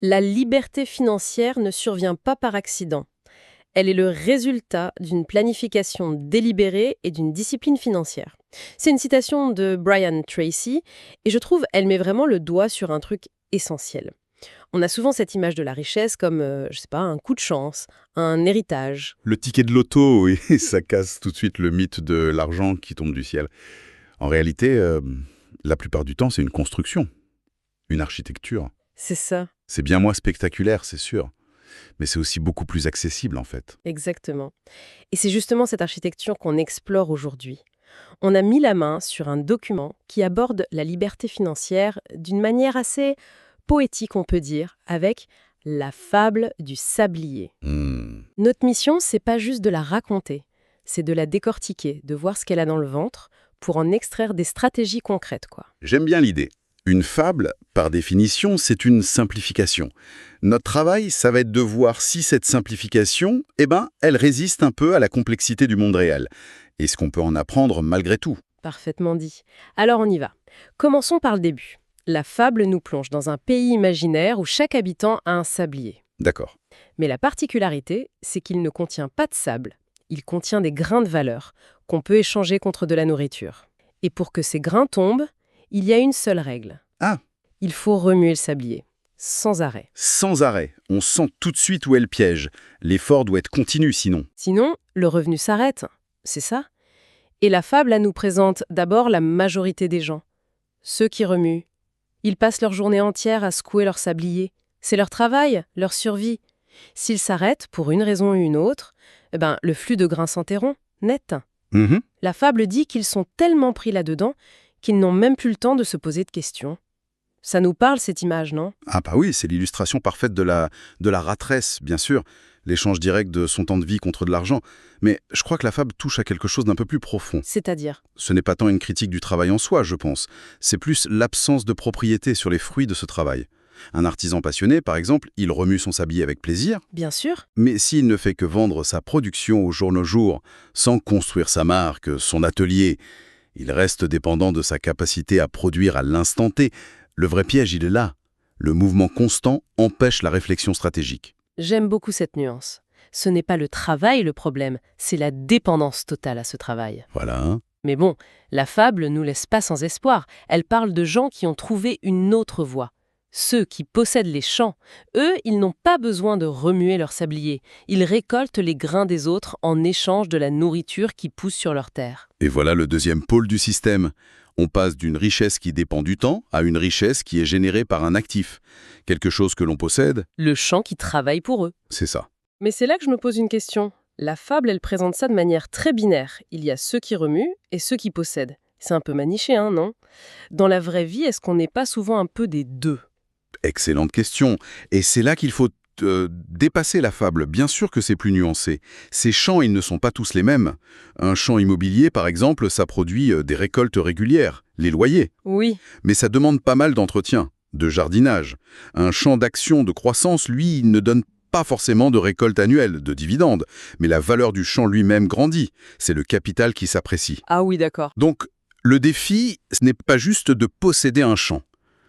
La liberté financière ne survient pas par accident. Elle est le résultat d'une planification délibérée et d'une discipline financière. C'est une citation de Brian Tracy et je trouve elle met vraiment le doigt sur un truc essentiel. On a souvent cette image de la richesse comme, je sais pas, un coup de chance, un héritage. Le ticket de loto, oui, ça casse tout de suite le mythe de l'argent qui tombe du ciel. En réalité, la plupart du temps, c'est une construction, une architecture. C'est ça, C'est bien moins spectaculaire, c'est sûr, mais c'est aussi beaucoup plus accessible en fait. exactement. Et c'est justement cette architecture qu'on explore aujourd'hui. On a mis la main sur un document qui aborde la liberté financière d'une manière assez poétique, on peut dire, avec la fable du sablier. Hmm. Notre mission, c'est pas juste de la raconter, c'est de la décortiquer, de voir ce qu'elle a dans le ventre pour en extraire des stratégies concrètes, quoi. J'aime bien l'idée. Une fable, par définition, c'est une simplification. Notre travail, ça va être de voir si cette simplification, elle résiste un peu à la complexité du monde réel. Est-ce qu'on peut en apprendre malgré tout? Parfaitement dit. Alors on y va. Commençons par le début. La fable nous plonge dans un pays imaginaire où chaque habitant a un sablier. D'accord. Mais la particularité, c'est qu'il ne contient pas de sable. Il contient des grains de valeur qu'on peut échanger contre de la nourriture. Et pour que ces grains tombent, il y a une seule règle. Ah, Il faut remuer le sablier, sans arrêt. sans arrêt. On sent tout de suite où est le piège. L'effort doit être continu sinon. Sinon, le revenu s'arrête. C'est ça. Et la fable, elle nous présente d'abord la majorité des gens. Ceux qui remuent. Ils passent leur journée entière à secouer leur sablier. C'est leur travail, leur survie. S'ils s'arrêtent, pour une raison ou une autre, le flux de grains s'interrompt, net. Mhm. La fable dit qu'ils sont tellement pris là-dedans qu'ils n'ont même plus le temps de se poser de questions. Ça nous parle, cette image, non? Ah bah oui, c'est l'illustration parfaite de la rat-race, bien sûr. L'échange direct de son temps de vie contre de l'argent. Mais je crois que la fable touche à quelque chose d'un peu plus profond. C'est-à-dire? Ce n'est pas tant une critique du travail en soi, je pense. C'est plus l'absence de propriété sur les fruits de ce travail. Un artisan passionné, par exemple, il remue son sablier avec plaisir, Bien sûr. mais s'il ne fait que vendre sa production au jour le jour, sans construire sa marque, son atelier, il reste dépendant de sa capacité à produire à l'instant T. Le vrai piège, il est là. Le mouvement constant empêche la réflexion stratégique. J'aime beaucoup cette nuance. Ce n'est pas le travail le problème, c'est la dépendance totale à ce travail. Voilà, hein. Mais bon, la fable nous laisse pas sans espoir. Elle parle de gens qui ont trouvé une autre voie. Ceux qui possèdent les champs, eux, ils n'ont pas besoin de remuer leur sablier. Ils récoltent les grains des autres en échange de la nourriture qui pousse sur leur terre. Et voilà le deuxième pôle du système. On passe d'une richesse qui dépend du temps à une richesse qui est générée par un actif. Quelque chose que l'on possède, Le champ qui travaille pour eux. c'est ça. Mais c'est là que je me pose une question. La fable, elle présente ça de manière très binaire. Il y a ceux qui remuent et ceux qui possèdent. C'est un peu manichéen, non? Dans la vraie vie, est-ce qu'on n'est pas souvent un peu des deux? Excellente question. Et c'est là qu'il faut dépasser la fable. Bien sûr que c'est plus nuancé. Ces champs, ils ne sont pas tous les mêmes. Un champ immobilier, par exemple, ça produit des récoltes régulières, les loyers. Oui, Mais ça demande pas mal d'entretien, de jardinage. Un champ d'action, de croissance, lui, il ne donne pas forcément de récolte annuelle, de dividendes. Mais la valeur du champ lui-même grandit. C'est le capital qui s'apprécie. ah oui, d'accord. Donc, le défi, ce n'est pas juste de posséder un champ.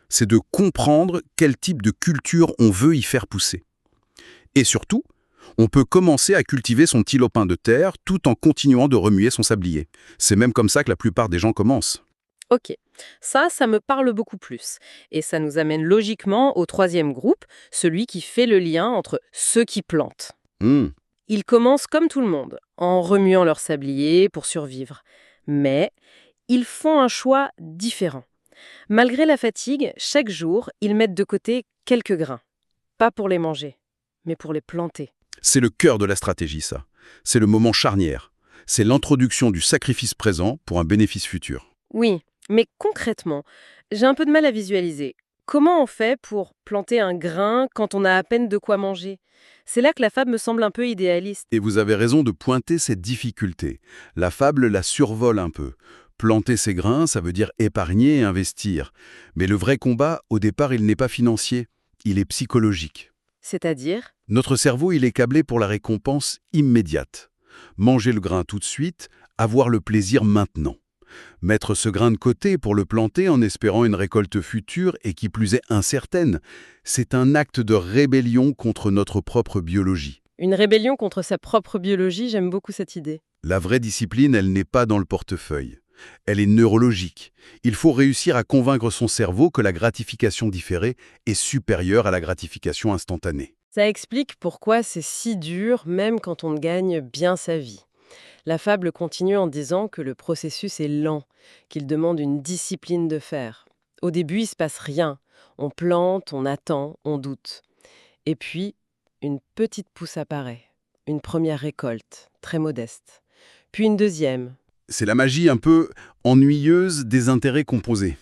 C'est de comprendre quel type de culture on veut y faire pousser. Et surtout, on peut commencer à cultiver son petit lopin de terre tout en continuant de remuer son sablier. C'est même comme ça que la plupart des gens commencent. Ok, ça me parle beaucoup plus. Et ça nous amène logiquement au troisième groupe, celui qui fait le lien entre ceux qui plantent. Hmm. Ils commencent comme tout le monde, en remuant leur sablier pour survivre. Mais ils font un choix différent. Malgré la fatigue, chaque jour, ils mettent de côté quelques grains. Pas pour les manger, mais pour les planter. C'est le cœur de la stratégie, ça. C'est le moment charnière. C'est l'introduction du sacrifice présent pour un bénéfice futur. Oui, mais concrètement, j'ai un peu de mal à visualiser. Comment on fait pour planter un grain quand on a à peine de quoi manger? C'est là que la fable me semble un peu idéaliste. Et vous avez raison de pointer cette difficulté. La fable la survole un peu. Planter ses grains, ça veut dire épargner et investir. Mais le vrai combat, au départ, il n'est pas financier. Il est psychologique. C'est-à-dire? Notre cerveau, il est câblé pour la récompense immédiate. Manger le grain tout de suite, avoir le plaisir maintenant. Mettre ce grain de côté pour le planter en espérant une récolte future et qui plus est incertaine, c'est un acte de rébellion contre notre propre biologie. Une rébellion contre sa propre biologie, j'aime beaucoup cette idée. La vraie discipline, elle n'est pas dans le portefeuille. Elle est neurologique. Il faut réussir à convaincre son cerveau que la gratification différée est supérieure à la gratification instantanée. Ça explique pourquoi c'est si dur, même quand on gagne bien sa vie. La fable continue en disant que le processus est lent, qu'il demande une discipline de fer. Au début, il se passe rien. On plante, on attend, on doute. Et puis, une petite pousse apparaît. Une première récolte, très modeste. Puis une deuxième. C'est la magie un peu ennuyeuse des intérêts composés.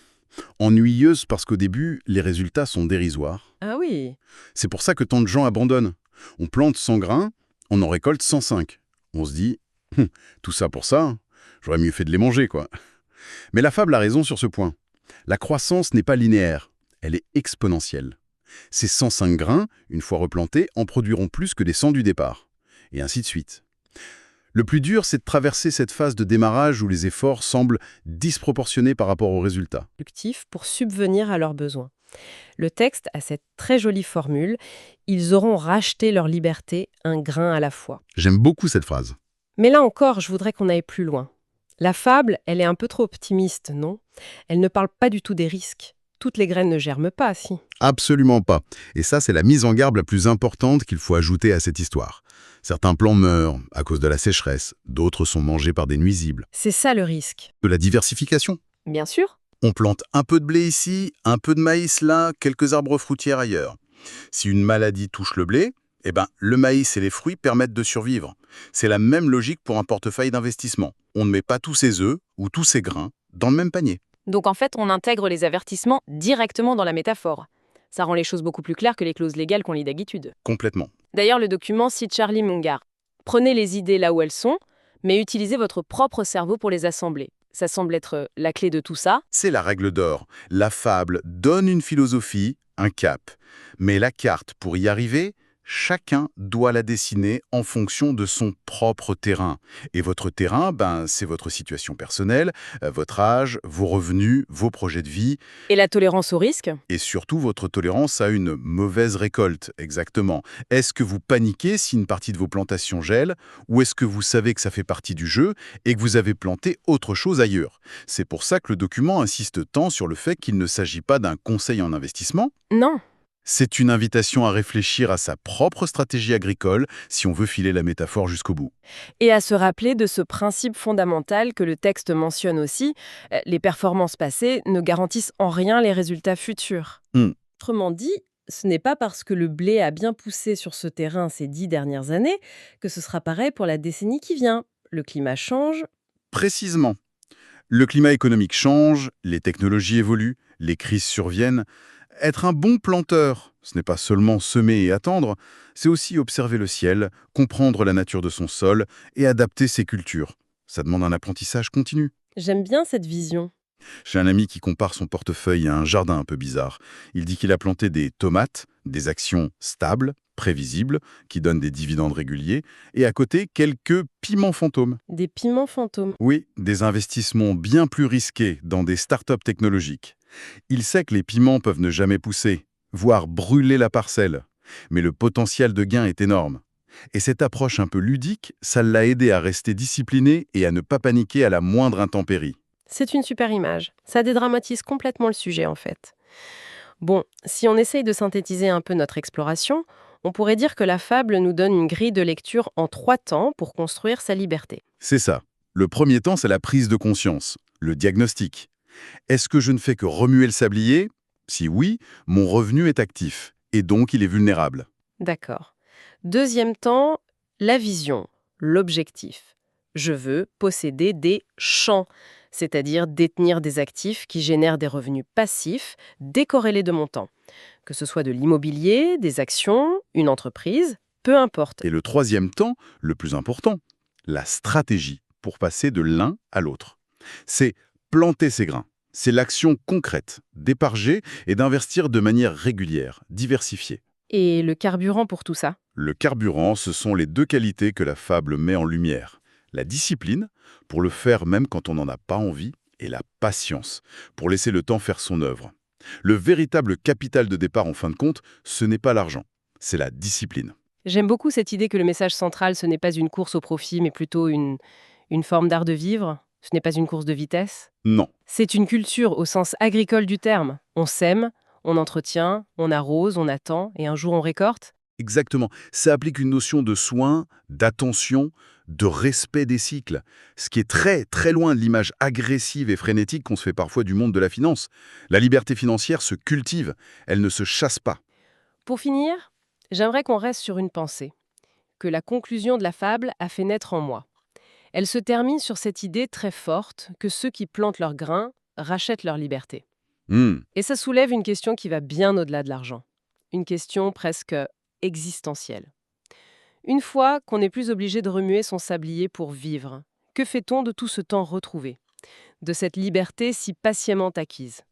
Ennuyeuse parce qu'au début, les résultats sont dérisoires. Ah oui, C'est pour ça que tant de gens abandonnent. On plante 100 grains, on en récolte 105. On se dit, tout ça pour ça, j'aurais mieux fait de les manger, quoi. Mais la fable a raison sur ce point. La croissance n'est pas linéaire, elle est exponentielle. Ces 105 grains, une fois replantés, en produiront plus que les 100 du départ. Et ainsi de suite. Le plus dur, c'est de traverser cette phase de démarrage où les efforts semblent disproportionnés par rapport aux résultats. productifs pour subvenir à leurs besoins. Le texte a cette très jolie formule « Ils auront racheté leur liberté un grain à la fois ». J'aime beaucoup cette phrase. Mais là encore, je voudrais qu'on aille plus loin. La fable, elle est un peu trop optimiste, non? Elle ne parle pas du tout des risques. Toutes les graines ne germent pas, si. Absolument pas. Et ça, c'est la mise en garde la plus importante qu'il faut ajouter à cette histoire. Certains plants meurent à cause de la sécheresse, d'autres sont mangés par des nuisibles. C'est ça le risque. De la diversification. Bien sûr. On plante un peu de blé ici, un peu de maïs là, quelques arbres fruitiers ailleurs. Si une maladie touche le blé, le maïs et les fruits permettent de survivre. C'est la même logique pour un portefeuille d'investissement. On ne met pas tous ses œufs ou tous ses grains dans le même panier. Donc en fait, on intègre les avertissements directement dans la métaphore. Ça rend les choses beaucoup plus claires que les clauses légales qu'on lit d'habitude. Complètement. D'ailleurs, le document cite Charlie Munger. Prenez les idées là où elles sont, mais utilisez votre propre cerveau pour les assembler. Ça semble être la clé de tout ça. C'est la règle d'or. La fable donne une philosophie, un cap. Mais la carte, pour y arriver, chacun doit la dessiner en fonction de son propre terrain. Et votre terrain, c'est votre situation personnelle, votre âge, vos revenus, vos projets de vie, Et la tolérance au risque? et surtout votre tolérance à une mauvaise récolte, exactement. Est-ce que vous paniquez si une partie de vos plantations gèle, ou est-ce que vous savez que ça fait partie du jeu et que vous avez planté autre chose ailleurs? C'est pour ça que le document insiste tant sur le fait qu'il ne s'agit pas d'un conseil en investissement. Non. C'est une invitation à réfléchir à sa propre stratégie agricole si on veut filer la métaphore jusqu'au bout. Et à se rappeler de ce principe fondamental que le texte mentionne aussi, les performances passées ne garantissent en rien les résultats futurs. Autrement dit, ce n'est pas parce que le blé a bien poussé sur ce terrain ces 10 dernières années que ce sera pareil pour la décennie qui vient. Le climat change. Précisément. Le climat économique change, les technologies évoluent, les crises surviennent. Être un bon planteur, ce n'est pas seulement semer et attendre, c'est aussi observer le ciel, comprendre la nature de son sol et adapter ses cultures. Ça demande un apprentissage continu. J'aime bien cette vision. J'ai un ami qui compare son portefeuille à un jardin un peu bizarre. Il dit qu'il a planté des tomates, des actions stables, prévisibles, qui donnent des dividendes réguliers, et à côté, quelques piments fantômes. Des piments fantômes. Oui, des investissements bien plus risqués dans des startups technologiques. Il sait que les piments peuvent ne jamais pousser, voire brûler la parcelle. Mais le potentiel de gain est énorme. Et cette approche un peu ludique, ça l'a aidé à rester discipliné et à ne pas paniquer à la moindre intempérie. C'est une super image. Ça dédramatise complètement le sujet, en fait. Bon, si on essaye de synthétiser un peu notre exploration, on pourrait dire que la fable nous donne une grille de lecture en 3 temps pour construire sa liberté. C'est ça. Le premier temps, c'est la prise de conscience, le diagnostic. Est-ce que je ne fais que remuer le sablier? Si oui, mon revenu est actif, et donc il est vulnérable. D'accord. Deuxième temps, la vision, l'objectif. Je veux posséder des champs, c'est-à-dire détenir des actifs qui génèrent des revenus passifs décorrélés de mon temps. Que ce soit de l'immobilier, des actions, une entreprise, peu importe. Et le troisième temps, le plus important, la stratégie pour passer de l'un à l'autre. C'est planter ses grains. C'est l'action concrète, d'éparger et d'investir de manière régulière, diversifiée. Et le carburant pour tout ça? Le carburant, ce sont les 2 qualités que la fable met en lumière. La discipline, pour le faire même quand on n'en a pas envie, Et la patience, pour laisser le temps faire son œuvre. Le véritable capital de départ, en fin de compte, ce n'est pas l'argent, c'est la discipline. J'aime beaucoup cette idée que le message central, ce n'est pas une course au profit, mais plutôt une forme d'art de vivre. Ce n'est pas une course de vitesse. Non, C'est une culture au sens agricole du terme. On sème, on entretient, on arrose, on attend, et un jour on récolte. exactement. Ça applique une notion de soin, d'attention, de respect des cycles, ce qui est très, très loin de l'image agressive et frénétique qu'on se fait parfois du monde de la finance. La liberté financière se cultive, elle ne se chasse pas. Pour finir, j'aimerais qu'on reste sur une pensée, que la conclusion de la fable a fait naître en moi. Elle se termine sur cette idée très forte que ceux qui plantent leurs grains rachètent leur liberté. Hmm. Et ça soulève une question qui va bien au-delà de l'argent. Une question presque existentielle. Une fois qu'on n'est plus obligé de remuer son sablier pour vivre, que fait-on de tout ce temps retrouvé? De cette liberté si patiemment acquise?